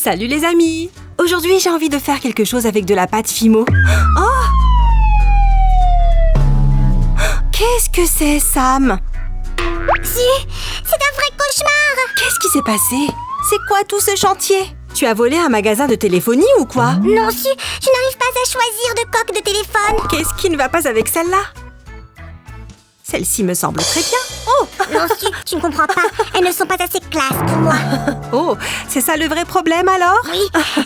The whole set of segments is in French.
Salut les amis! Aujourd'hui, j'ai envie de faire quelque chose avec de la pâte Fimo. Oh! Qu'est-ce que c'est, Sam? C'est un vrai cauchemar! Qu'est-ce qui s'est passé? C'est quoi tout ce chantier? Tu as volé un magasin de téléphonie ou quoi? Non, je n'arrive pas à choisir de coque de téléphone. Qu'est-ce qui ne va pas avec celle-là? Celle-ci me semble très bien. Oh! Non, tu ne comprends pas. Elles ne sont pas assez classe pour moi. Oh, c'est ça le vrai problème alors? Oui,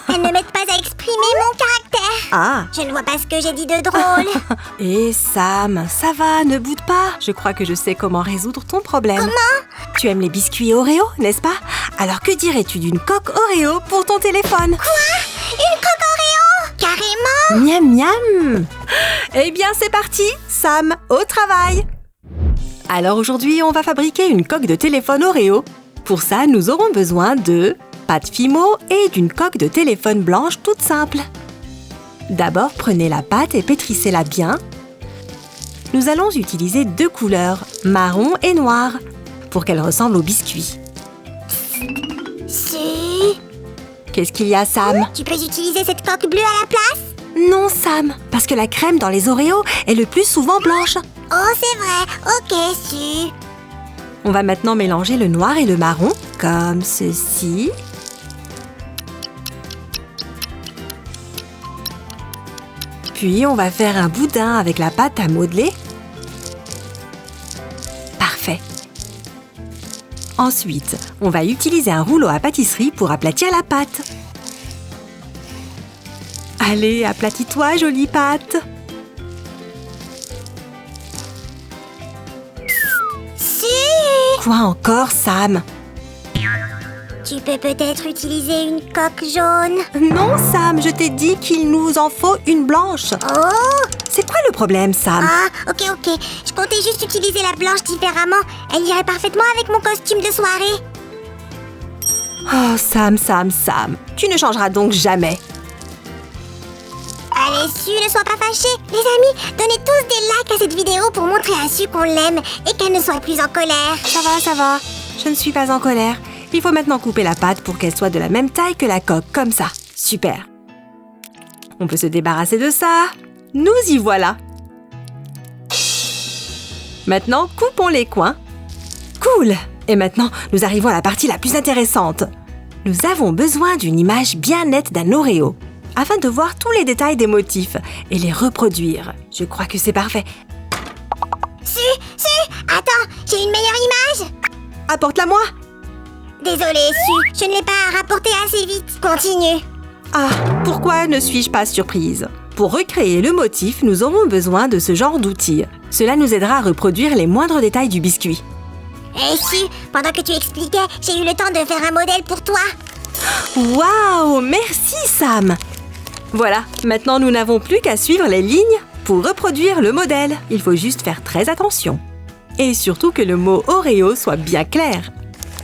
elles ne m'aident pas à exprimer mon caractère. Ah! Je ne vois pas ce que j'ai dit de drôle. Et Sam, ça va, ne boude pas. Je crois que je sais comment résoudre ton problème. Comment? Tu aimes les biscuits Oreo, n'est-ce pas? Alors que dirais-tu d'une coque Oreo pour ton téléphone? Quoi? Une coque Oreo? Carrément? Miam miam! Eh bien, c'est parti! Sam, au travail! Alors aujourd'hui, on va fabriquer une coque de téléphone Oreo. Pour ça, nous aurons besoin de pâte Fimo et d'une coque de téléphone blanche toute simple. D'abord, prenez la pâte et pétrissez-la bien. Nous allons utiliser deux couleurs, marron et noir, pour qu'elle ressemble au biscuit. Qu'est-ce qu'il y a, Sam? Tu peux utiliser cette coque bleue à la place? Non, Sam, parce que la crème dans les Oreos est le plus souvent blanche. Oh, c'est vrai. Ok, su. On va maintenant mélanger le noir et le marron, comme ceci. Puis, on va faire un boudin avec la pâte à modeler. Parfait. Ensuite, on va utiliser un rouleau à pâtisserie pour aplatir la pâte. Allez, aplatis-toi, jolie pâte. Quoi encore, Sam? Tu peux peut-être utiliser une coque jaune. Non, Sam, je t'ai dit qu'il nous en faut une blanche. Oh! C'est quoi le problème, Sam? Ah, ok. Je comptais juste utiliser la blanche différemment. Elle irait parfaitement avec mon costume de soirée. Oh, Sam, tu ne changeras donc jamais. Allez, Su, ne sois pas fâché. Les amis, donnez tous des likes à cette vidéo pour montrer à Su qu'on l'aime et qu'elle ne soit plus en colère. Ça va. Je ne suis pas en colère. Il faut maintenant couper la pâte pour qu'elle soit de la même taille que la coque, comme ça. Super. On peut se débarrasser de ça. Nous y voilà. Maintenant, coupons les coins. Cool. Et maintenant, nous arrivons à la partie la plus intéressante. Nous avons besoin d'une image bien nette d'un Oreo, afin de voir tous les détails des motifs et les reproduire. Je crois que c'est parfait. Su, attends, j'ai une meilleure image. Apporte-la-moi. Désolée, Su, je ne l'ai pas rapportée assez vite. Continue. Ah, pourquoi ne suis-je pas surprise? Pour recréer le motif, nous aurons besoin de ce genre d'outils. Cela nous aidera à reproduire les moindres détails du biscuit. Hé, Su, pendant que tu expliquais, j'ai eu le temps de faire un modèle pour toi. Waouh, merci Sam! Voilà, maintenant nous n'avons plus qu'à suivre les lignes pour reproduire le modèle. Il faut juste faire très attention. Et surtout que le mot Oreo soit bien clair.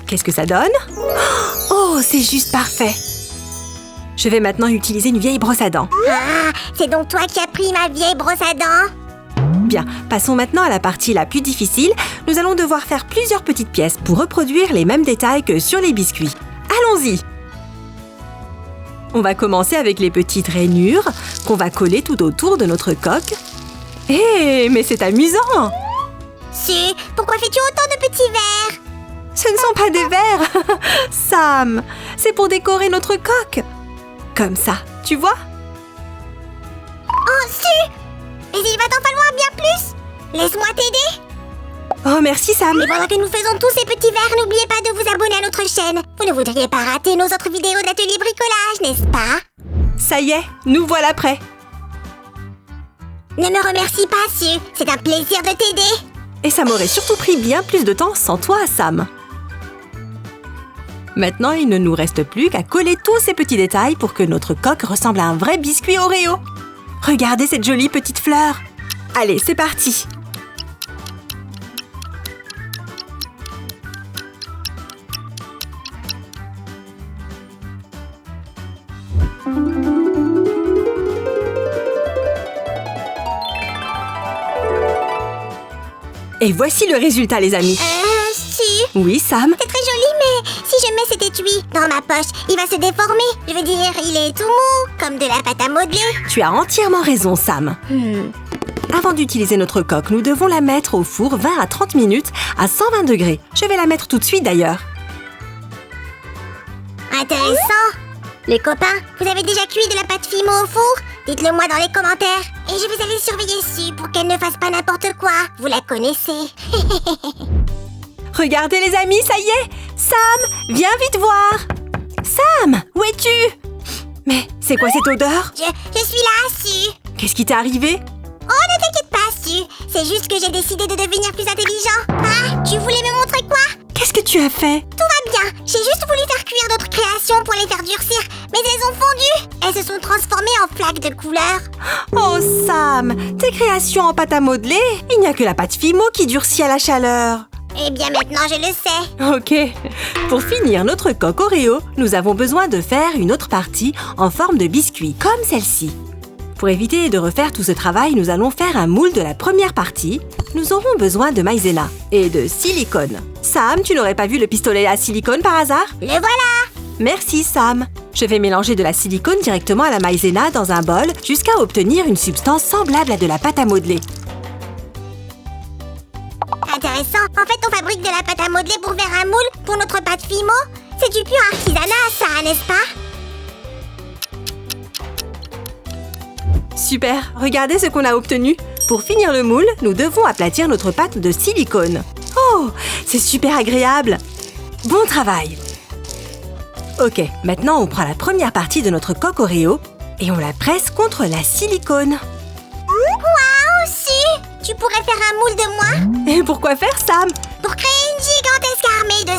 Qu'est-ce que ça donne? Oh, c'est juste parfait! Je vais maintenant utiliser une vieille brosse à dents. Ah, c'est donc toi qui as pris ma vieille brosse à dents? Bien, passons maintenant à la partie la plus difficile. Nous allons devoir faire plusieurs petites pièces pour reproduire les mêmes détails que sur les biscuits. Allons-y! On va commencer avec les petites rainures qu'on va coller tout autour de notre coque. Hé, mais c'est amusant! Su, pourquoi fais-tu autant de petits verres? Ce ne sont pas des verres, Sam! C'est pour décorer notre coque. Comme ça, tu vois? Oh, Su! Mais il va t'en falloir bien plus! Laisse-moi t'aider! Oh, merci Sam! Et pendant que nous faisons tous ces petits verres, n'oubliez pas de vous abonner à notre chaîne. Vous ne voudriez pas rater nos autres vidéos d'atelier bricolage, n'est-ce pas? Ça y est, nous voilà prêts! Ne me remercie pas, Su. C'est un plaisir de t'aider. Et ça m'aurait surtout pris bien plus de temps sans toi, Sam. Maintenant, il ne nous reste plus qu'à coller tous ces petits détails pour que notre coque ressemble à un vrai biscuit Oreo. Regardez cette jolie petite fleur. Allez, c'est parti. Et voici le résultat, les amis. Si. Oui, Sam? C'est très joli, mais si je mets cet étui dans ma poche, il va se déformer. Je veux dire, il est tout mou, comme de la pâte à modeler. Tu as entièrement raison, Sam. Avant d'utiliser notre coque, nous devons la mettre au four 20 à 30 minutes à 120 degrés. Je vais la mettre tout de suite d'ailleurs. Intéressant. Les copains, vous avez déjà cuit de la pâte Fimo au four? Dites-le moi dans les commentaires. Et je vais aller surveiller Su pour qu'elle ne fasse pas n'importe quoi. Vous la connaissez. Regardez les amis, ça y est! Sam, viens vite voir! Sam, où es-tu? Mais c'est quoi cette odeur? Je suis là, Su. Qu'est-ce qui t'est arrivé? Oh, ne t'inquiète pas, Su. C'est juste que j'ai décidé de devenir plus intelligent. Ah, tu voulais me montrer quoi? Qu'est-ce que tu as fait? Tout va bien. J'ai juste voulu faire cuire d'autres créations pour les faire durcir. Mais elles ont fondu. Elles se sont transformées en flaques de couleur. Oh Sam, tes créations en pâte à modeler? Il n'y a que la pâte Fimo qui durcit à la chaleur. Eh bien, maintenant, je le sais. Ok. Pour finir notre coque Oreo, nous avons besoin de faire une autre partie en forme de biscuit, comme celle-ci. Pour éviter de refaire tout ce travail, nous allons faire un moule de la première partie. Nous aurons besoin de maïzena et de silicone. Sam, tu n'aurais pas vu le pistolet à silicone par hasard? Le voilà. Merci Sam. Je vais mélanger de la silicone directement à la maïzena dans un bol jusqu'à obtenir une substance semblable à de la pâte à modeler. Intéressant. En fait, on fabrique de la pâte à modeler pour faire un moule pour notre pâte Fimo. C'est du pur artisanat, ça, n'est-ce pas? Super, regardez ce qu'on a obtenu. Pour finir le moule, nous devons aplatir notre pâte de silicone. Oh, c'est super agréable. Bon travail. Ok, maintenant on prend la première partie de notre coque Oreo et on la presse contre la silicone. Waouh, Su! Tu pourrais faire un moule de moi? Et pourquoi faire, Sam? Pour créer une gigantesque armée de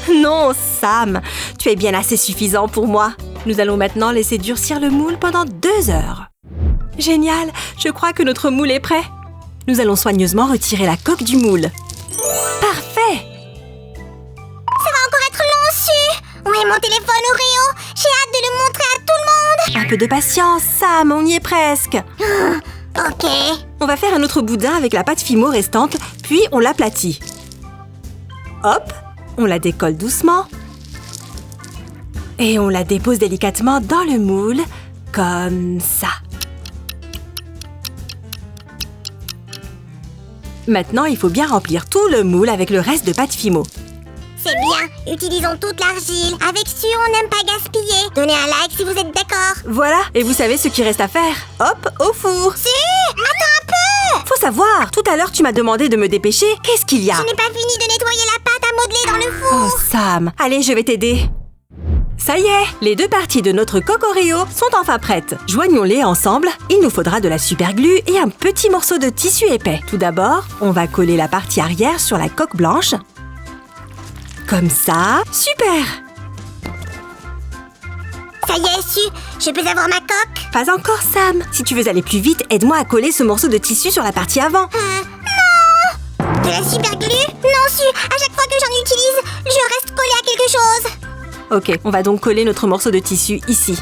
Sam! Non, Sam, tu es bien assez suffisant pour moi. Nous allons maintenant laisser durcir le moule pendant 2 heures. Génial, je crois que notre moule est prêt. Nous allons soigneusement retirer la coque du moule. Parfait! Ça va encore être long, Su! Où est mon téléphone Oreo? J'ai hâte de le montrer à tout le monde! Un peu de patience, Sam, on y est presque. Ok. On va faire un autre boudin avec la pâte Fimo restante, puis on l'aplatit. Hop, on la décolle doucement. Et on la dépose délicatement dans le moule, comme ça. Maintenant, il faut bien remplir tout le moule avec le reste de pâte Fimo. C'est bien. Utilisons toute l'argile. Avec Su, on n'aime pas gaspiller. Donnez un like si vous êtes d'accord. Voilà, et vous savez ce qu'il reste à faire. Hop, au four. Su, attends un peu! Faut savoir, tout à l'heure tu m'as demandé de me dépêcher. Qu'est-ce qu'il y a? Je n'ai pas fini de nettoyer la pâte à modeler dans le Oh, four. Sam, allez, je vais t'aider. Ça y est, les 2 parties de notre coque Oreo sont enfin prêtes. Joignons-les ensemble. Il nous faudra de la super glue et un petit morceau de tissu épais. Tout d'abord, on va coller la partie arrière sur la coque blanche. Comme ça. Super! Ça y est, Su, je peux avoir ma coque? Pas encore, Sam. Si tu veux aller plus vite, aide-moi à coller ce morceau de tissu sur la partie avant. Non! De la super glue? Non, Su, à chaque fois que j'en utilise, je reste collée à quelque chose. Ok, on va donc coller notre morceau de tissu ici.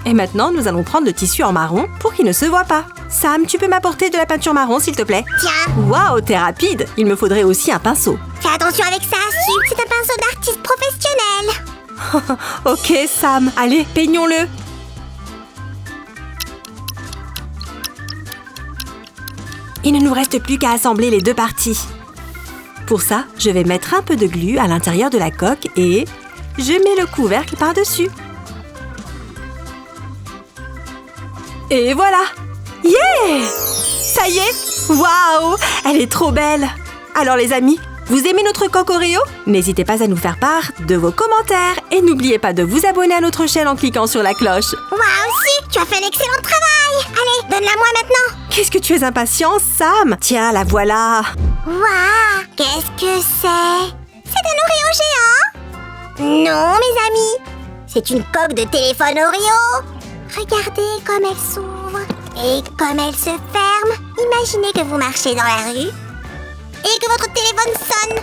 Et maintenant, nous allons prendre le tissu en marron pour qu'il ne se voit pas. Sam, tu peux m'apporter de la peinture marron, s'il te plaît? Tiens. Waouh, t'es rapide! Il me faudrait aussi un pinceau. Fais attention avec ça, Su. C'est un pinceau d'artiste professionnel. Ok, Sam. Allez, peignons-le. Il ne nous reste plus qu'à assembler les 2 parties. Pour ça, je vais mettre un peu de glu à l'intérieur de la coque et je mets le couvercle par-dessus. Et voilà! Yeah! Ça y est! Waouh! Elle est trop belle! Alors les amis, vous aimez notre coque Oreo? N'hésitez pas à nous faire part de vos commentaires et n'oubliez pas de vous abonner à notre chaîne en cliquant sur la cloche. Waouh, Su, tu as fait un excellent travail. Allez, donne-la moi maintenant. Qu'est-ce que tu es impatient, Sam? Tiens, la voilà! Waouh, qu'est-ce que c'est? C'est un Oreo géant? Non, mes amis. C'est une coque de téléphone Oreo. Regardez comme elle s'ouvre et comme elle se ferme. Imaginez que vous marchez dans la rue et que votre téléphone sonne.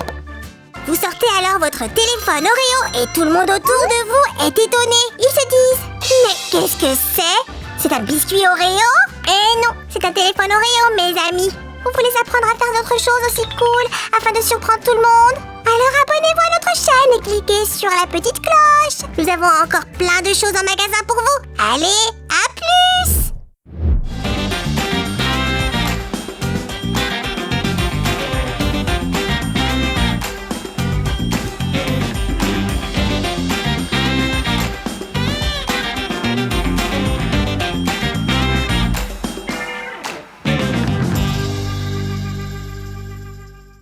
Vous sortez alors votre téléphone Oreo et tout le monde autour de vous est étonné. Ils se disent « Mais qu'est-ce que c'est? C'est un biscuit Oreo ?» Eh non, c'est un téléphone Oreo, mes amis. Vous voulez apprendre à faire d'autres choses aussi cool afin de surprendre tout le monde? Alors abonnez-vous à notre chaîne et cliquez sur la petite cloche. Nous avons encore plein de choses en magasin pour vous. Allez, à